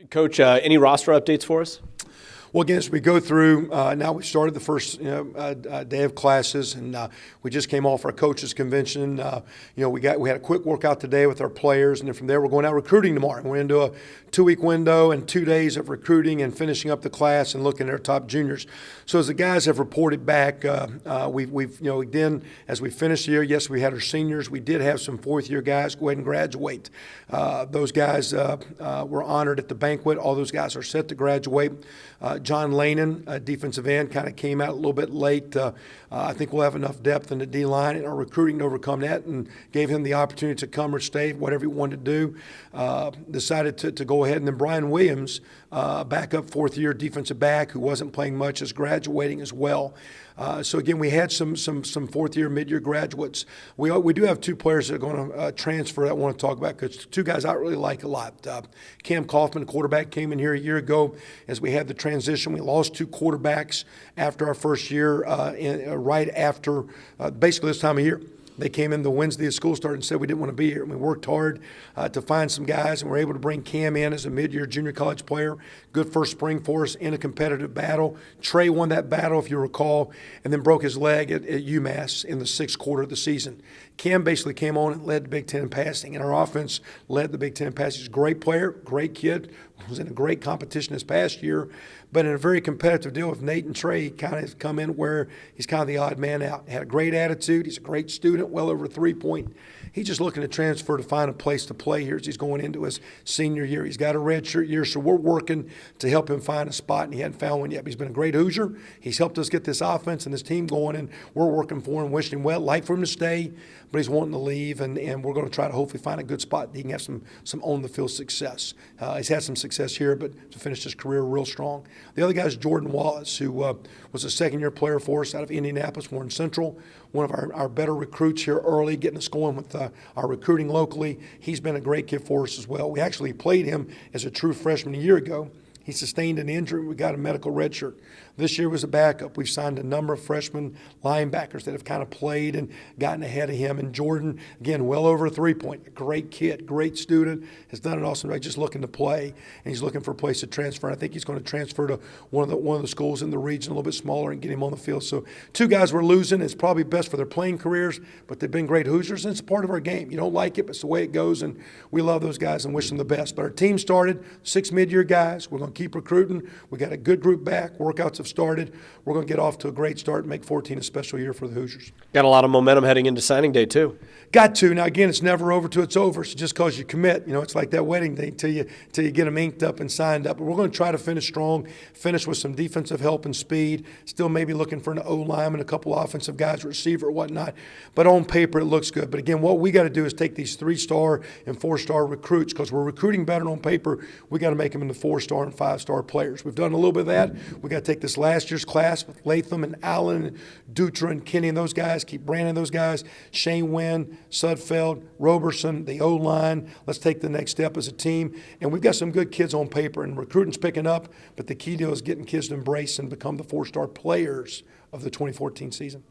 Coach, any roster updates for us? Well, again, as we go through, now we started the first day of classes, and we just came off our coaches convention. We had a quick workout today with our players, and then from there we're going out recruiting tomorrow. We're into a 2-week window and 2 days of recruiting and finishing up the class and looking at our top juniors. So as the guys have reported back, then as we finished the year, yes, we had our seniors. We did have some fourth-year guys go ahead and graduate. Those guys were honored at the banquet. All those guys are set to graduate. John Lanen, defensive end, kind of came out a little bit late. I think we'll have enough depth in the D-line and our recruiting to overcome that, and gave him the opportunity to come or stay, whatever he wanted to do. Decided to go ahead. And then Brian Williams, backup fourth-year defensive back who wasn't playing much, is graduating as well. So again, we had some fourth-year, mid-year graduates. We do have two players that are going to transfer that I want to talk about, because two guys I really like a lot. Cam Kaufman, quarterback, came in here a year ago as we had the transition. We lost two quarterbacks after our first year, right after basically this time of year. They came in the Wednesday of school started and said we didn't want to be here. And we worked hard to find some guys, and we're able to bring Cam in as a mid-year junior college player. Good first spring for us in a competitive battle. Trey won that battle, if you recall, and then broke his leg at UMass in the sixth quarter of the season. Cam basically came on and led the Big Ten in passing, and our offense led the Big Ten in passing. He's a great player, great kid, was in a great competition this past year, but in a very competitive deal with Nate and Trey, he kind of come in where he's kind of the odd man out. Had a great attitude. He's a great student, well over 3-point. He's just looking to transfer to find a place to play here as he's going into his senior year. He's got a redshirt year, so we're working to help him find a spot, and he hadn't found one yet. But he's been a great Hoosier. He's helped us get this offense and this team going, and we're working for him, wishing him well. Like for him to stay, but he's wanting to leave, and we're going to try to hopefully find a good spot that he can have some on-the-field success. He's had some success here, but to finish his career real strong. The other guy is Jordan Wallace, who was a second-year player for us out of Indianapolis, Warren Central, one of our better recruits here early, getting us going with our recruiting locally. He's been a great kid for us as well. We actually played him as a true freshman a year ago. He sustained an injury. We got a medical redshirt. This year was a backup. We've signed a number of freshman linebackers that have kind of played and gotten ahead of him. And Jordan, again, well over a 3-point. A great kid, great student, has done an awesome job, just looking to play. And he's looking for a place to transfer. I think he's going to transfer to one of the schools in the region, a little bit smaller, and get him on the field. So two guys we're losing. It's probably best for their playing careers, but they've been great Hoosiers, and it's a part of our game. You don't like it, but it's the way it goes, and we love those guys and wish them the best. But our team started, 6 mid-year guys. We're going to keep recruiting. We got a good group back. Workouts have started. We're going to get off to a great start and make 14 a special year for the Hoosiers. Got a lot of momentum heading into signing day, too. Got to. Now, again, it's never over till it's over. So just because you commit, it's like that wedding day till you get them inked up and signed up. But we're going to try to finish strong, finish with some defensive help and speed. Still maybe looking for an O-lineman, a couple offensive guys, receiver, whatnot. But on paper, it looks good. But again, what we got to do is take these 3-star and 4-star recruits, because we're recruiting better on paper. We got to make them into 4-star and 5-star players. We've done a little bit of that. We got to take this last year's class with Latham and Allen and Dutra and Kenny and those guys, keep branding those guys, Shane Wynn, Sudfeld, Roberson, the O-line. Let's take the next step as a team. And we've got some good kids on paper, and recruiting's picking up, but the key deal is getting kids to embrace and become the 4-star players of the 2014 season.